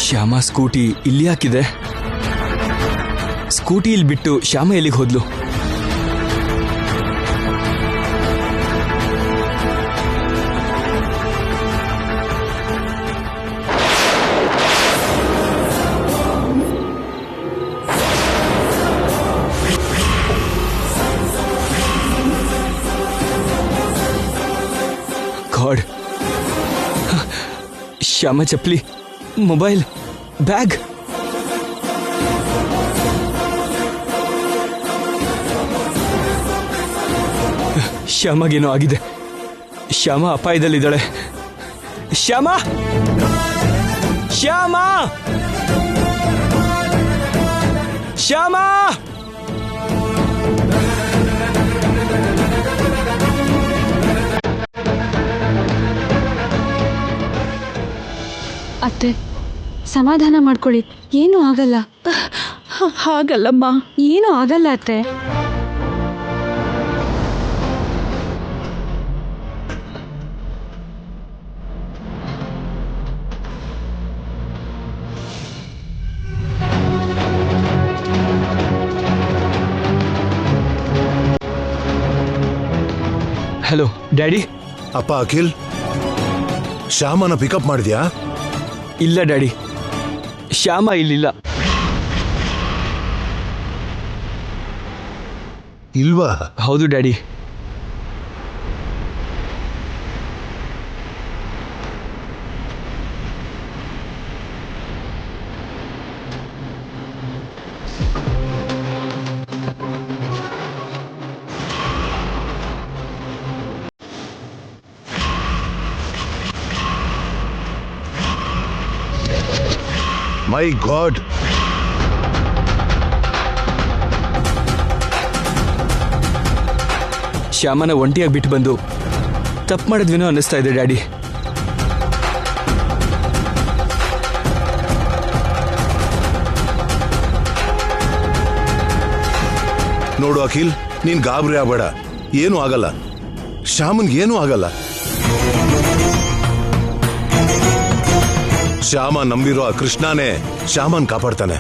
Shyama scooty ಇಲ್ಲಿ ಹಾಕಿದೆ. Scooty ಇಲ್ಲಿ ಬಿಟ್ಟು ಶ್ಯಾಮ ಎಲ್ಲಿಗೆ ಹೋದ್ಲು? ಗಾಡ್, ಶ್ಯಾಮ ಚಪ್ಪಲಿ, ಮೊಬೈಲ್, ಬ್ಯಾಗ್. ಶ್ಯಾಮಗೇನೋ ಆಗಿದೆ. ಶ್ಯಾಮ ಅಪಾಯದಲ್ಲಿದ್ದಾಳೆ. ಶ್ಯಾಮ, ಶ್ಯಾಮ, ಶ್ಯಾಮ! ಅತ್ತೆ, ಸಮಾಧಾನ ಮಾಡ್ಕೊಳ್ಳಿ, ಏನೂ ಆಗಲ್ಲ. ಹಾಗಲ್ಲಮ್ಮ, ಏನೂ ಆಗಲ್ಲ ಅತ್ತೆ. Hello daddy. ಅಪ್ಪ ಅಖಿಲ್, ಶ್ಯಾಮನ ಪಿಕಪ್ ಮಾಡಿದ್ಯಾ? ಇಲ್ಲ ಡ್ಯಾಡಿ, ಶ್ಯಾಮ ಇಲ್ಲಿಲ್ಲ. ಇಲ್ವಾ? ಹೌದು ಡ್ಯಾಡಿ. ಮೈ ಗಾಡ್, ಶ್ಯಾಮನ ಒಂಟಿಯಾಗಿ ಬಿಟ್ಟು ಬಂದು ತಪ್ಪು ಮಾಡಿದ್ವಿನೋ ಅನ್ನಿಸ್ತಾ ಇದೆ ಡ್ಯಾಡಿ. ನೋಡು ಅಖಿಲ್, ನೀನ್ ಗಾಬರಿ ಆಗಬೇಡ, ಏನೂ ಆಗಲ್ಲ. ಶ್ಯಾಮನ್ ಏನೂ ಆಗಲ್ಲ. ಶ್ಯಾಮ ನಂಬಿರೋ ಆ ಕೃಷ್ಣನೇ ಶ್ಯಾಮನ್ ಕಾಪಾಡ್ತಾನೆ.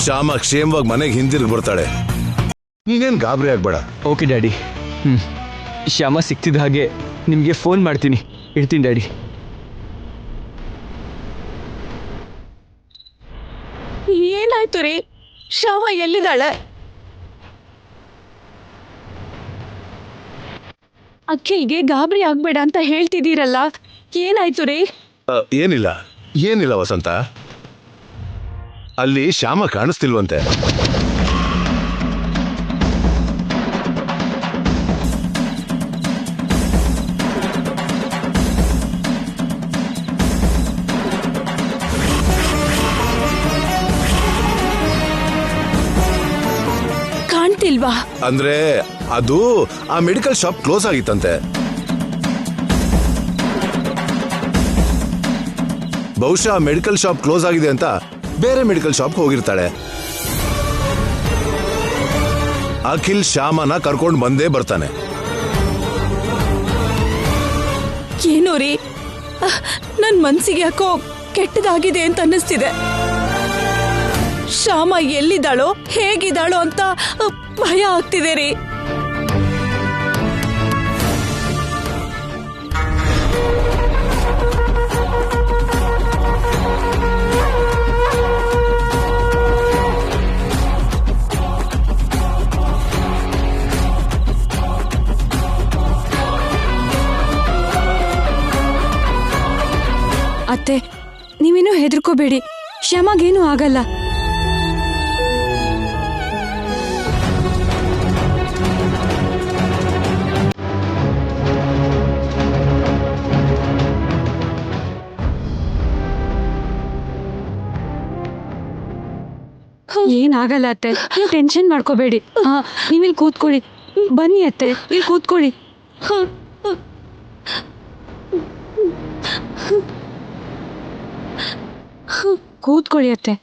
ಶ್ಯಾಮ ಕ್ಷೇಮವಾಗಿ ಮನೆಗೆ ಹಿಂದಿರುಗಿ ಬರ್ತಾಳೆ. ನೀನೇನ್ ಗಾಬರಿ ಆಗ್ಬೇಡ. Okay daddy. ಶ್ಯಾಮ ಸಿಕ್ತಿದ್ದ ಹಾಗೆ ನಿಮಗೆ ಫೋನ್ ಮಾಡ್ತೀನಿ. ಇಡ್ತೀನಿ ಡ್ಯಾಡಿ. ಏನಾಯ್ತು ರೀ? ಶ್ಯಾಮ ಎಲ್ಲಿದ್ದಾಳೆ? ಅಕ್ಕಿಗೆ ಗಾಬರಿ ಆಗ್ಬೇಡ ಅಂತ ಹೇಳ್ತಿದ್ದೀರಲ್ಲ, ಏನಾಯ್ತು ರೀ? ಏನಿಲ್ಲ, ಏನಿಲ್ಲ ವಸಂತ. ಅಲ್ಲಿ ಶ್ಯಾಮ ಕಾಣಿಸ್ತಿಲ್ವಂತೆ. ಕಾಣ್ತಿಲ್ವಾ? ಅಂದ್ರೆ ಅದು ಆ ಮೆಡಿಕಲ್ ಶಾಪ್ ಕ್ಲೋಸ್ ಆಗಿತ್ತಂತೆ. ಬಹುಶಃ ಮೆಡಿಕಲ್ ಶಾಪ್ ಕ್ಲೋಸ್ ಆಗಿದೆ ಅಂತ ಬೇರೆ ಮೆಡಿಕಲ್ ಶಾಪ್ ಹೋಗಿರ್ತಾಳೆ. ಅಖಿಲ್ ಶ್ಯಾಮನ ಕರ್ಕೊಂಡು ಬಂದೇ ಬರ್ತಾನೆ. ಏನೋ ರೀ, ನನ್ ಮನ್ಸಿಗೆ ಯಾಕೋ ಕೆಟ್ಟದಾಗಿದೆ ಅಂತ ಅನ್ನಿಸ್ತಿದೆ. ಶ್ಯಾಮ ಎಲ್ಲಿದ್ದಾಳೋ, ಹೇಗಿದ್ದಾಳೋ ಅಂತ ಭಯ ಆಗ್ತಿದೆ ರೀ. ಅತ್ತೆ, ನೀವೇನೂ ಹೆದರ್ಕೋಬೇಡಿ, ಶ್ಯಾಮಗೇನೂ ಆಗಲ್ಲ. ಏನಾಗಲ್ಲ ಅತ್ತೆ, ನೀವು ಟೆನ್ಷನ್ ಮಾಡ್ಕೋಬೇಡಿ. ನೀವಿಲ್ಲಿ ಕೂತ್ಕೊಳ್ಳಿ. ಬನ್ನಿ ಅತ್ತೆ, ಇಲ್ಲಿ ಕೂತ್ಕೊಳ್ಳಿ. ಕೂತ್ಕೊಳ್ಳಿ ಅತ್ತೆ.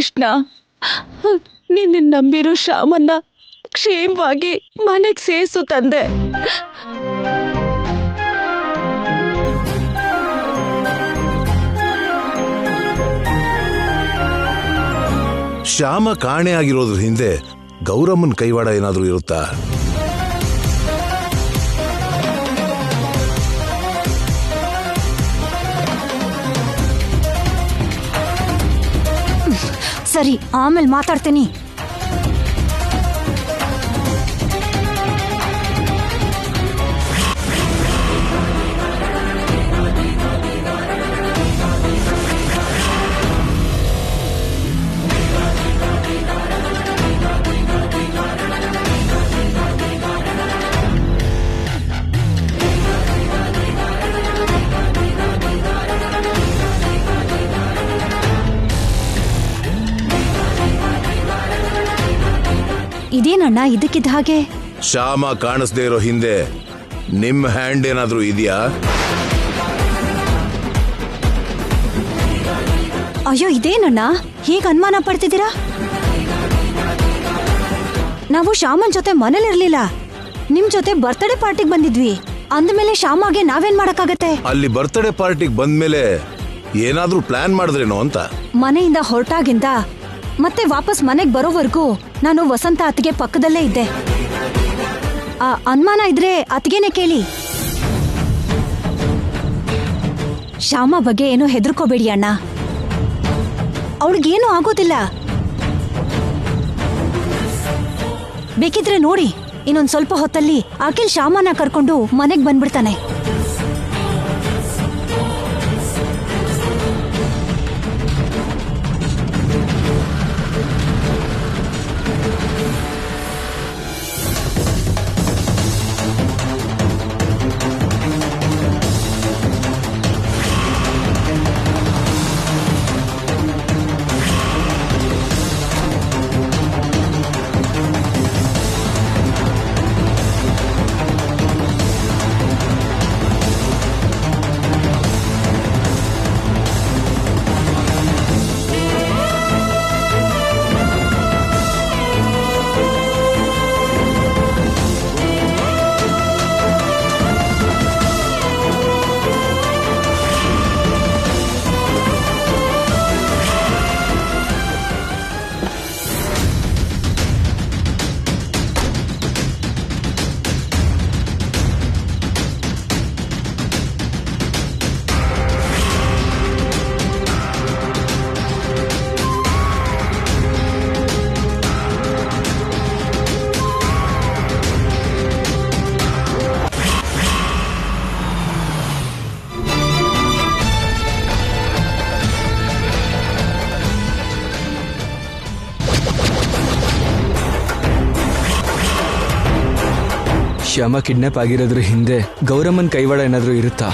ಕೃಷ್ಣ, ನಿನ್ನ ನಂಬಿರೋ ಶ್ಯಾಮನ್ನ ಕ್ಷೇಮವಾಗಿ ಮನೆಗೆ ಸೇರಿಸು ತಂದೆ. ಶ್ಯಾಮ ಕಾಣೆ ಆಗಿರೋದ್ರ ಹಿಂದೆ ಗೌರಮ್ಮನ್ ಕೈವಾಡ ಏನಾದ್ರೂ ಇರುತ್ತಾ? ಸರಿ, ಆಮೇಲೆ ಮಾತಾಡ್ತೀನಿ. ಇದೇನಣ್ಣ ಇದಕ್ಕಿದ್ದ ಹಾಗೆ? ಶ್ಯಾಮ ಕಾಣಿಸ್ದೇ ಇರೋ ಹಿಂದೆ ನಿಮ್ ಹ್ಯಾಂಡ್ ಏನಾದ್ರೂ ಇದೆಯಾ? ಅಯ್ಯೋ, ಇದೇನಣ್ಣ ಹೀಗೆ ಅನುಮಾನ ಪಡ್ತಿದ್ದೀರಾ? ನಾವು ಶ್ಯಾಮನ್ ಜೊತೆ ಮನೇಲಿರ್ಲಿಲ್ಲ, ನಿಮ್ ಜೊತೆ ಬರ್ತ್ಡೇ ಪಾರ್ಟಿಗೆ ಬಂದಿದ್ವಿ. ಅಂದ್ಮೇಲೆ ಶ್ಯಾಮಗೆ ನಾವೇನ್ ಮಾಡಕ್ಕಾಗತ್ತೆ? ಅಲ್ಲಿ ಬರ್ತ್ಡೇ ಪಾರ್ಟಿಗೆ ಬಂದ್ಮೇಲೆ ಏನಾದ್ರೂ ಪ್ಲಾನ್ ಮಾಡಿದ್ರೇನೋ ಅಂತ. ಮನೆಯಿಂದ ಹೊರಟಾಗಿಂದ ಮತ್ತೆ ವಾಪಸ್ ಮನೆಗ್ ಬರೋವರೆಗೂ ನಾನು ವಸಂತ ಅತ್ತಿಗೆ ಪಕ್ಕದಲ್ಲೇ ಇದ್ದೆ. ಆ ಅನುಮಾನ ಇದ್ರೆ ಅತ್ತಿಗೆನೆ ಕೇಳಿ. ಶ್ಯಾಮ ಬಗ್ಗೆ ಏನೋ ಹೆದರ್ಕೋಬೇಡಿ ಅಣ್ಣ, ಅವಳಿಗೇನೂ ಆಗೋದಿಲ್ಲ. ಬೇಕಿದ್ರೆ ನೋಡಿ, ಇನ್ನೊಂದ್ ಸ್ವಲ್ಪ ಹೊತ್ತಲ್ಲಿ ಅಖಿಲ್ ಶ್ಯಾಮನ ಕರ್ಕೊಂಡು ಮನೆಗ್ ಬಂದ್ಬಿಡ್ತಾನೆ. ಶ್ಯಾಮ ಕಿಡ್ನಾಪ್ ಆಗಿರೋದ್ರ ಹಿಂದೆ ಗೌರಮ್ಮನ್ ಕೈವಾಡ ಏನಾದ್ರೂ ಇರುತ್ತಾ?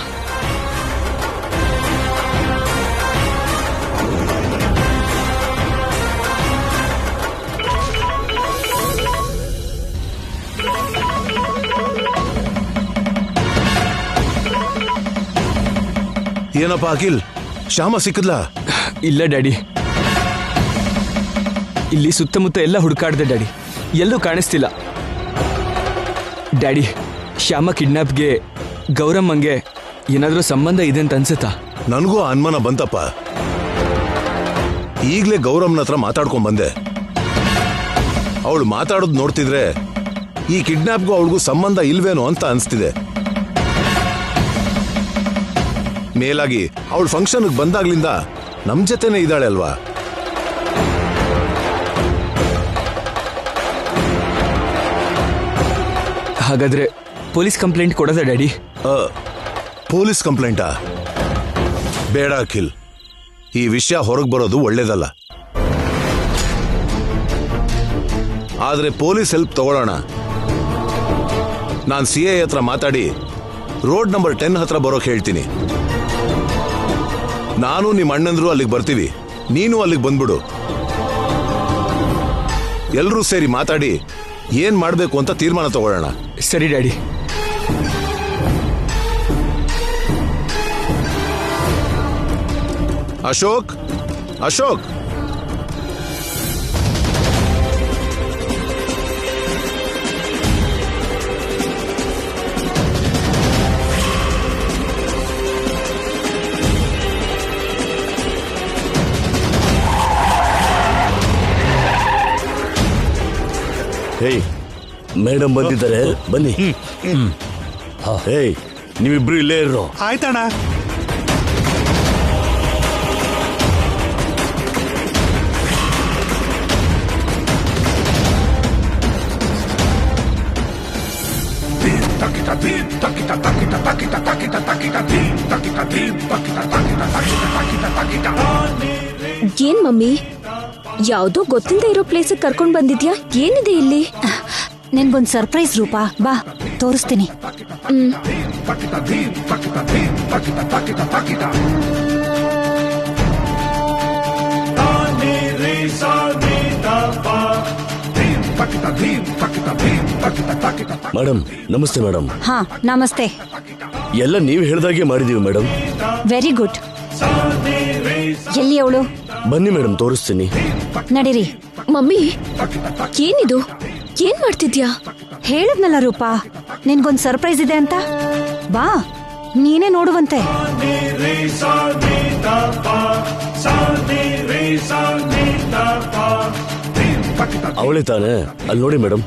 ಏನಪ್ಪ ಅಖಿಲ್, ಶ್ಯಾಮ ಸಿಕ್ಕದ್ಲಾ? ಇಲ್ಲ ಡ್ಯಾಡಿ, ಇಲ್ಲಿ ಸುತ್ತಮುತ್ತ ಎಲ್ಲ ಹುಡುಕಾಡ್ದೆ ಡ್ಯಾಡಿ, ಎಲ್ಲೂ ಕಾಣಿಸ್ತಿಲ್ಲ. ಡ್ಯಾಡಿ, ಶ್ಯಾಮ ಕಿಡ್ನಾಪ್ಗೆ ಗೌರಮ್ಮಂಗೆ ಏನಾದ್ರೂ ಸಂಬಂಧ ಇದೆ ಅಂತ ಅನ್ಸುತ್ತಾ? ನನಗೂ ಅನುಮಾನ ಬಂತಪ್ಪ. ಈಗಲೇ ಗೌರಮ್ಮನ ಹತ್ರ ಮಾತಾಡ್ಕೊಂಡ್ ಬಂದೆ. ಅವಳು ಮಾತಾಡೋದು ನೋಡ್ತಿದ್ರೆ ಈ ಕಿಡ್ನಾಪ್ಗೂ ಅವಳಿಗೂ ಸಂಬಂಧ ಇಲ್ವೇನೋ ಅಂತ ಅನ್ಸ್ತಿದೆ. ಮೇಲಾಗಿ ಅವಳು ಫಂಕ್ಷನ್ಗೆ ಬಂದಾಗ್ಲಿಂದ ನಮ್ ಜೊತೆನೆ ಇದ್ದಾಳೆ ಅಲ್ವಾ? ಹಾಗಾದ್ರೆ ಪೊಲೀಸ್ ಕಂಪ್ಲೇಂಟ್ ಕೊಡೋದಾ ಡ್ಯಾಡಿ? ಪೊಲೀಸ್ ಕಂಪ್ಲೇಂಟಾ? ಬೇಡ ಅಖಿಲ್, ಈ ವಿಷಯ ಹೊರಗೆ ಬರೋದು ಒಳ್ಳೇದಲ್ಲ. ಆದ್ರೆ ಪೊಲೀಸ್ ಹೆಲ್ಪ್ ತಗೊಳ್ಳೋಣ. ನಾನು CI ಹತ್ರ ಮಾತಾಡಿ ರೋಡ್ ನಂಬರ್ 10 ಹತ್ರ ಬರೋಕ್ ಹೇಳ್ತೀನಿ. ನಾನು ನಿಮ್ಮ ಅಣ್ಣಂದ್ರು ಅಲ್ಲಿಗೆ ಬರ್ತೀವಿ, ನೀನು ಅಲ್ಲಿಗೆ ಬಂದ್ಬಿಡು. ಎಲ್ಲರೂ ಸೇರಿ ಮಾತಾಡಿ ಏನ್ ಮಾಡ್ಬೇಕು ಅಂತ ತೀರ್ಮಾನ ತಗೊಳ್ಳೋಣ. ಸರಿ ಡ್ಯಾಡಿ. ಅಶೋಕ್, ಅಶೋಕ್, ಹೇಯ್ ಮೇಡಮ್ ಬಂದಿದ್ದಾರೆ, ಬನ್ನಿ. ಹೇಯ್ ನೀವಿಬ್ರು ಇಲ್ಲೇ ಇರೋ. ಆಯ್ತಣ್ಣ. ಏನ್ ಮಮ್ಮಿ, ಯಾವ್ದೋ ಗೊತ್ತಿಲ್ಲದೆ ಇರೋ ಪ್ಲೇಸ್ ಕರ್ಕೊಂಡ್ ಬಂದಿದ್ಯಾ? ಏನಿದೆ ಇಲ್ಲಿ? ನಿನ್ಗೊಂದ್ ಸರ್ಪ್ರೈಸ್ ರೂಪಾ, ಬಾ ತೋರಿಸ್ತೀನಿ. ಮೇಡಮ್ ನಮಸ್ತೆ. ಮೇಡಮ್ ಹಾ ನಮಸ್ತೆ. ಎಲ್ಲ ನೀವು ಹೇಳ್ದಾಗೆ ಮಾಡಿದೀವಿ ಮೇಡಮ್. Very good. ಎಲ್ಲಿ ಅವಳು? ಬನ್ನಿ ಮೇಡಮ್ ತೋರಿಸ್ತೀನಿ. ನಡೀರಿ. ಮಮ್ಮಿ ಏನಿದು? ಏನ್ ಮಾಡ್ತಿದ್ಯಾ? ಹೇಳಿದ್ನಲ್ಲ ರೂಪಾ, ನಿನ್ಗೊಂದ್ ಸರ್ಪ್ರೈಸ್ ಇದೆ ಅಂತ. ಬಾ ನೀನೇ ನೋಡುವಂತೆ. ಅವಳೇ ತಾನೆ? ಅಲ್ಲಿ ನೋಡಿ ಮೇಡಮ್.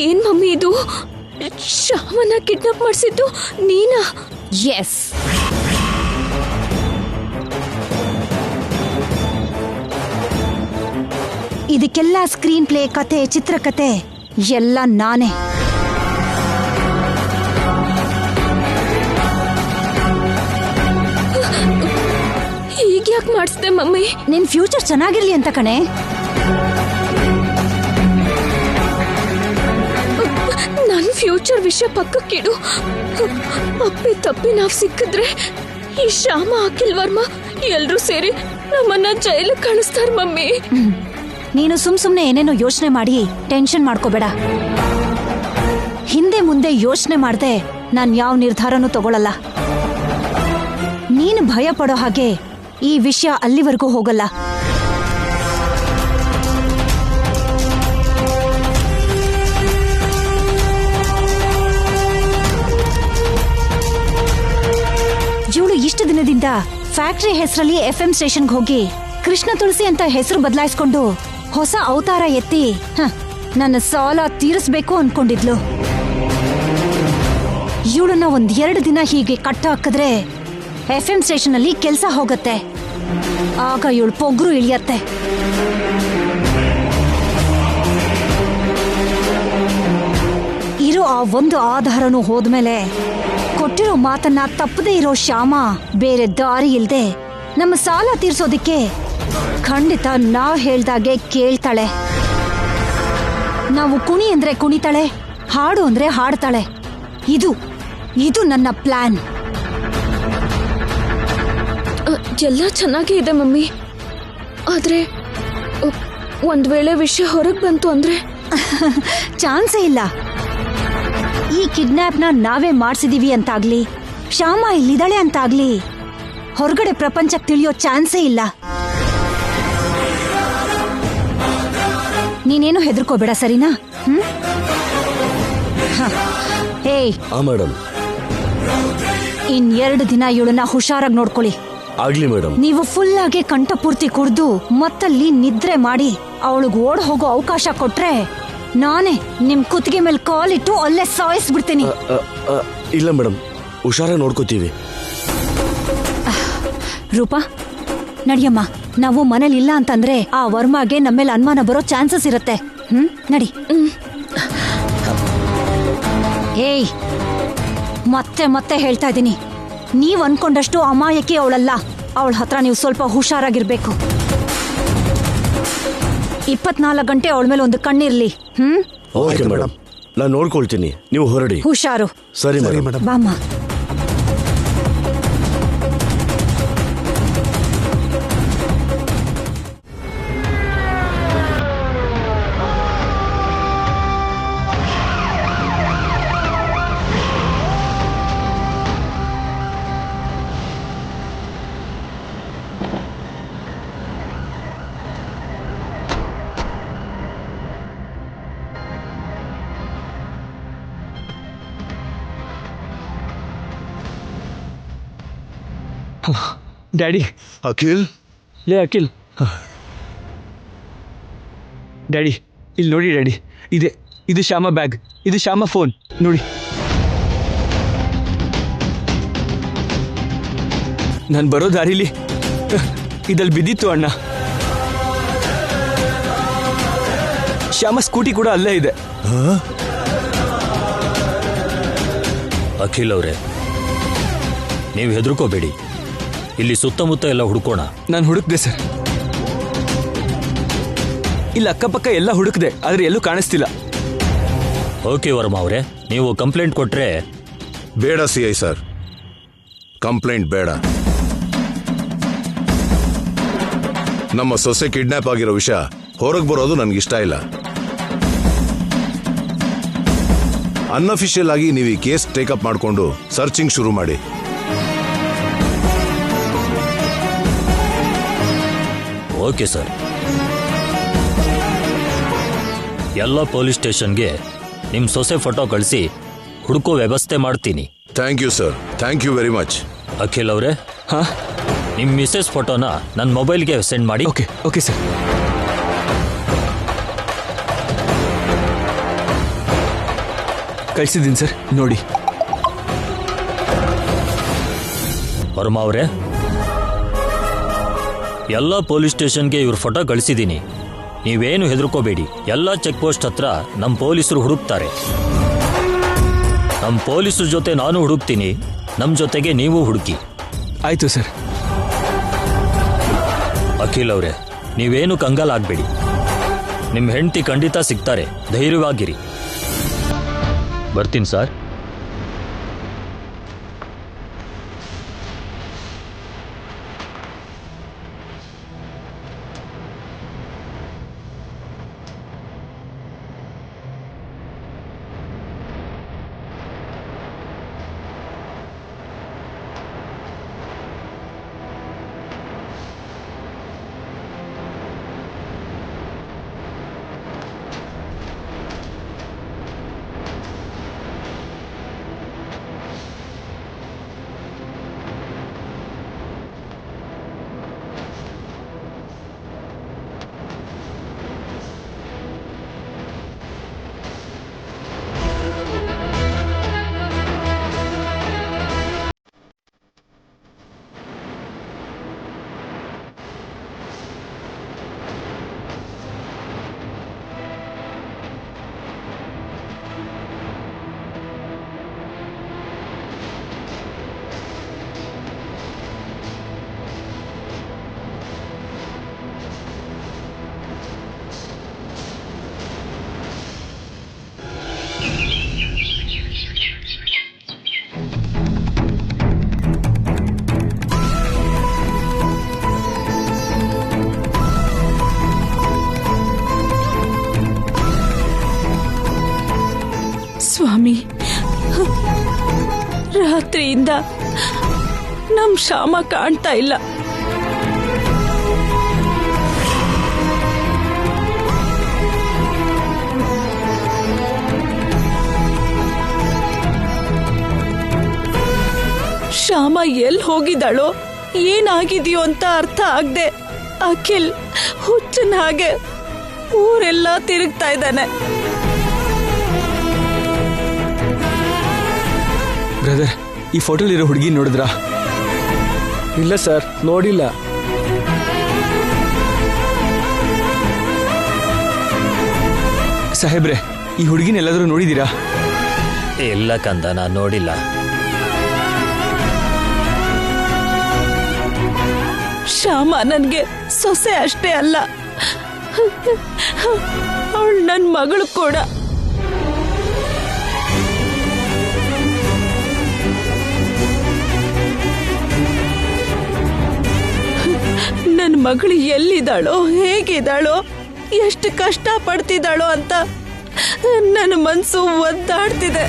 ಏನ್ ಮಮ್ಮಿ ಇದು? ಶ್ಯಾಮನ ಕಿಡ್ನಾಪ್ ಮಾಡಿಸಿದ್ದು ನೀನಾ? ಎಸ್. ಇದಕ್ಕೆಲ್ಲ ಸ್ಕ್ರೀನ್ ಪ್ಲೇ, ಕತೆ, ಚಿತ್ರಕತೆ ಎಲ್ಲ ನಾನೇ. ಹೀಗ್ಯಾಕ್ ಮಾಡಿಸ್ದೆ ಮಮ್ಮಿ? ನಿನ್ ಫ್ಯೂಚರ್ ಚೆನ್ನಾಗಿರ್ಲಿ ಅಂತ ಕಣೆ. ನನ್ ಫ್ಯೂಚರ್ ವಿಷಯ ಪಕ್ಕಕ್ಕಿಡು. ಅಪ್ಪಿ ತಪ್ಪಿ ನಾವ್ ಸಿಕ್ಕಿದ್ರೆ ಈ ಶ್ಯಾಮ, ಅಖಿಲ್ ವರ್ಮಾ ಎಲ್ರೂ ಸೇರಿ ನಮ್ಮನ್ನ ಜೈಲಿಗೆ ಕಳಿಸ್ತಾರ ಮಮ್ಮಿ. ನೀನು ಸುಮ್ನೆ ಏನೇನೋ ಯೋಚನೆ ಮಾಡಿ ಟೆನ್ಷನ್ ಮಾಡ್ಕೋಬೇಡ. ಹಿಂದೆ ಮುಂದೆ ಯೋಚನೆ ಮಾಡ್ದೆ ನಾನ್ ಯಾವ ನಿರ್ಧಾರನೂ ತಗೊಳಲ್ಲ. ನೀನು ಭಯ ಪಡೋ ಹಾಗೆ ಈ ವಿಷಯ ಅಲ್ಲಿವರೆಗೂ ಹೋಗಲ್ಲ. ಇವಳು ಇಷ್ಟು ದಿನದಿಂದ ಫ್ಯಾಕ್ಟರಿ ಹೆಸರಲ್ಲಿ FM ಸ್ಟೇಷನ್ಗೆ ಹೋಗಿ ಕೃಷ್ಣ ತುಳಸಿ ಅಂತ ಹೆಸರು ಬದಲಾಯಿಸ್ಕೊಂಡು ಹೊಸ ಅವತಾರ ಎತ್ತಿ ನನ್ನ ಸಾಲ ತೀರಿಸ್ಬೇಕು ಅನ್ಕೊಂಡಿದ್ಲು. ಇವಳನ್ನ ಒಂದ್ 2 ದಿನ ಹೀಗೆ ಕಟ್ಟ ಹಾಕಿದ್ರೆ FM ಸ್ಟೇಷನ್ ಅಲ್ಲಿ ಕೆಲಸ ಹೋಗತ್ತೆ. ಆಗ ಇವಳು ಪೊಗ್ರು ಇಳಿಯತ್ತೆ. ಇರೋ ಆ ಒಂದು ಆಧಾರನೂ ಹೋದ್ಮೇಲೆ ಕೊಟ್ಟಿರೋ ಮಾತನ್ನ ತಪ್ಪದೇ ಇರೋ ಶ್ಯಾಮ ಬೇರೆ ದಾರಿ ಇಲ್ದೆ ನಮ್ಮ ಸಾಲ ತೀರ್ಸೋದಿಕ್ಕೆ ಖಂಡಿತ ನಾವ್ ಹೇಳ್ದಾಗೆ ಕೇಳ್ತಾಳೆ. ನಾವು ಕುಣಿ ಅಂದ್ರೆ ಕುಣಿತಾಳೆ, ಹಾಡು ಅಂದ್ರೆ ಹಾಡ್ತಾಳೆ. ಇದು ನನ್ನ ಪ್ಲಾನ್. ಎಲ್ಲ ಚೆನ್ನಾಗೇ ಇದೆ ಮಮ್ಮಿ, ಆದ್ರೆ ಒಂದ್ ವೇಳೆ ವಿಷಯ ಹೊರಗ್ ಬಂತು ಅಂದ್ರೆ? ಚಾನ್ಸೇ ಇಲ್ಲ. ಈ ಕಿಡ್ನಾಪ್ನ ನಾವೇ ಮಾಡ್ಸಿದೀವಿ ಅಂತಾಗ್ಲಿ, ಶ್ಯಾಮ ಇಲ್ಲಿದ್ದಾಳೆ ಅಂತಾಗ್ಲಿ ಹೊರಗಡೆ ಪ್ರಪಂಚಕ್ಕೆ ತಿಳಿಯೋ ಚಾನ್ಸೇ ಇಲ್ಲ. ನೀನೇನು ಹೆದರ್ಕೋಬೇಡ, ಸರಿನಾ? ಏಯ್ ಮೇಡಮ್, ಇನ್ 2 ದಿನ ಇವಳನ್ನ ಹುಷಾರಾಗಿ ನೋಡ್ಕೊಳ್ಳಿ. ಆಗ್ಲಿ ಮೇಡಮ್. ನೀವು ಫುಲ್ ಆಗಿ ಕಂಠಪೂರ್ತಿ ಕುಡ್ದು ಮತ್ತಲ್ಲಿ ನಿದ್ರೆ ಮಾಡಿ ಅವಳಿಗೆ ಓಡ್ ಹೋಗೋ ಅವಕಾಶ ಕೊಟ್ರೆ ನಾನೇ ನಿಮ್ ಕುತ್ತಿಗೆ ಮೇಲೆ ಕಾಲಿಟ್ಟು ಅಲ್ಲೇ ಸಾಯಿಸ್ಬಿಡ್ತೀನಿ. ಇಲ್ಲ ಮೇಡಮ್, ಹುಷಾರಾಗಿ ನೋಡ್ಕೋತೀವಿ. ರೂಪಾ ನಡಿಯಮ್ಮ, ನಾವು ಮನೇಲಿ ಇಲ್ಲ ಅಂತಂದ್ರೆ ಆ ವರ್ಮಾಗೆ ನಮ್ಮೇಲೆ ಅನುಮಾನ ಬರೋ ಚಾನ್ಸಸ್ ಇರುತ್ತೆ. ನಡಿ. ಏಯ್, ಮತ್ತೆ ಹೇಳ್ತಾ ಇದ್ದೀನಿ, ನೀವ್ ಅನ್ಕೊಂಡಷ್ಟು ಅಮಾಯಕಿ ಅವಳಲ್ಲ. ಅವಳ ಹತ್ರ ನೀವು ಸ್ವಲ್ಪ ಹುಷಾರಾಗಿರ್ಬೇಕು. 24 ಗಂಟೆ ಅವಳ ಮೇಲೆ ಒಂದು ಕಣ್ಣಿರ್ಲಿ. ಓಕೆ ಮೇಡಮ್, ನಾನು ನೋಡ್ಕೊಳ್ತೀನಿ, ನೀವು ಹೊರಡಿ. ಹುಷಾರು. ಸರಿ ಮೇಡಮ್. ಬಾಮ್ಮ. ಡ್ಯಾಡಿ ಅಖಿಲ್ ಲೇ ಅಖಿಲ್. ಡ್ಯಾಡಿ ಇಲ್ಲಿ ನೋಡಿ ಡ್ಯಾಡಿ, ಇದು ಶ್ಯಾಮ ಬ್ಯಾಗ್, ಇದು ಶ್ಯಾಮ ಫೋನ್ ನೋಡಿ. ನಾನು ಬರೋ ದಾರಿಲಿ ಇದಲ್ಲಿ ಬಿದ್ದಿತ್ತು ಅಣ್ಣ. ಶ್ಯಾಮ ಸ್ಕೂಟಿ ಕೂಡ ಅಲ್ಲೇ ಇದೆ. ಅಖಿಲ್ ಅವರೇ, ನೀವು ಹೆದರ್ಕೋಬೇಡಿ, ಇಲ್ಲಿ ಸುತ್ತಮುತ್ತ ಎಲ್ಲ ಹುಡ್ಕೋಣ. ನಾನು ಹುಡುಕ್ದೆ ಸರ್, ಇಲ್ಲಿ ಅಕ್ಕಪಕ್ಕ ಎಲ್ಲ ಹುಡುಕ್ದೆ, ಆದ್ರೆ ಎಲ್ಲೂ ಕಾಣಿಸ್ತಿಲ್ಲ. ಓಕೆ ವರ್ಮಾ ಅವರೇ, ನೀವು ಕಂಪ್ಲೇಂಟ್ ಕೊಟ್ರೆ. ಬೇಡ CI ಸರ್, ಕಂಪ್ಲೇಂಟ್ ಬೇಡ. ನಮ್ಮ ಸೊಸೆ ಕಿಡ್ನಾಪ್ ಆಗಿರೋ ವಿಷಯ ಹೊರಗೆ ಬರೋದು ನನಗಿಷ್ಟ ಇಲ್ಲ. ಅನ್ಅಫಿಷಿಯಲ್ ಆಗಿ ನೀವು ಈ ಕೇಸ್ ಟೇಕಪ್ ಮಾಡಿಕೊಂಡು ಸರ್ಚಿಂಗ್ ಶುರು ಮಾಡಿ. Okay sir. ಎಲ್ಲ ಪೊಲೀಸ್ ಸ್ಟೇಷನ್ಗೆ ನಿಮ್ಮ ಸೊಸೆ ಫೋಟೋ ಕಳಿಸಿ ಹುಡುಕೋ ವ್ಯವಸ್ಥೆ ಮಾಡ್ತೀನಿ. Thank you sir, thank you very much. Akhil ಅವರೇ, ಹಾ ನಿಮ್ಮ ಮಿಸ್ಸೆಸ್ ಫೋಟೋನ ನನ್ನ ಮೊಬೈಲ್ಗೆ ಸೆಂಡ್ ಮಾಡಿ. Okay okay sir. ಕಳಿಸಿದ್ದೀನಿ ಸರ್, ನೋಡಿ. ವರ್ಮಾ ಅವರೇ, ಎಲ್ಲ ಪೊಲೀಸ್ ಸ್ಟೇಷನ್ಗೆ ಇವ್ರ ಫೋಟೋ ಕಳಿಸಿದ್ದೀನಿ. ನೀವೇನು ಹೆದರ್ಕೋಬೇಡಿ, ಎಲ್ಲ ಚೆಕ್ ಪೋಸ್ಟ್ ಹತ್ರ ನಮ್ಮ ಪೊಲೀಸರು ಹುಡುಕ್ತಾರೆ. ನಮ್ಮ ಪೊಲೀಸರ ಜೊತೆ ನಾನು ಹುಡುಕ್ತೀನಿ, ನಮ್ಮ ಜೊತೆಗೆ ನೀವು ಹುಡುಕಿ. ಆಯ್ತು ಸರ್. ಅಖಿಲ್ ಅವರೇ, ನೀವೇನು ಕಂಗಾಲಾಗಬೇಡಿ, ನಿಮ್ಮ ಹೆಂಡತಿ ಖಂಡಿತ ಸಿಗ್ತಾರೆ, ಧೈರ್ಯವಾಗಿರಿ. ಬರ್ತೀನಿ ಸರ್. ಸ್ವಾಮಿ, ರಾತ್ರಿಯಿಂದ ನಮ್ ಶ್ಯಾಮ ಕಾಣ್ತಾ ಇಲ್ಲ. ಶ್ಯಾಮ ಎಲ್ಲಿ ಹೋಗಿದ್ದಾಳೋ, ಏನಾಗಿದೆಯೋ ಅಂತ ಅರ್ಥ ಆಗದೆ ಅಖಿಲ್ ಹುಚ್ಚನ ಹಾಗೆ ಊರೆಲ್ಲ ತಿರುಗ್ತಾ ಇದ್ದಾನೆ. ಬ್ರದರ್, ಈ ಫೋಟೋಲಿರೋ ಹುಡುಗಿ ನೋಡಿದ್ರಾ? ಇಲ್ಲ ಸರ್, ನೋಡಿಲ್ಲ. ಸಾಹೇಬ್ರೆ, ಈ ಹುಡುಗಿನ ಎಲ್ಲಾದರೂ ನೋಡಿದ್ದೀರಾ? ಇಲ್ಲ ಕಂದ, ನಾನು ನೋಡಿಲ್ಲ. ಶ್ಯಾಮ ನನ್ಗೆ ಸೊಸೆ ಅಷ್ಟೇ ಅಲ್ಲ, ಅವಳು ನನ್ನ ಮಗಳು ಕೂಡ. ನನ್ನ ಮಗಳು ಎಲ್ಲಿದ್ದಾಳೋ, ಹೇಗಿದ್ದಾಳೋ, ಎಷ್ಟು ಕಷ್ಟ ಪಡ್ತಿದ್ದಾಳೋ ಅಂತ ನನ್ನ ಮನಸ್ಸು ಒದ್ದಾಡ್ತಿದೆ.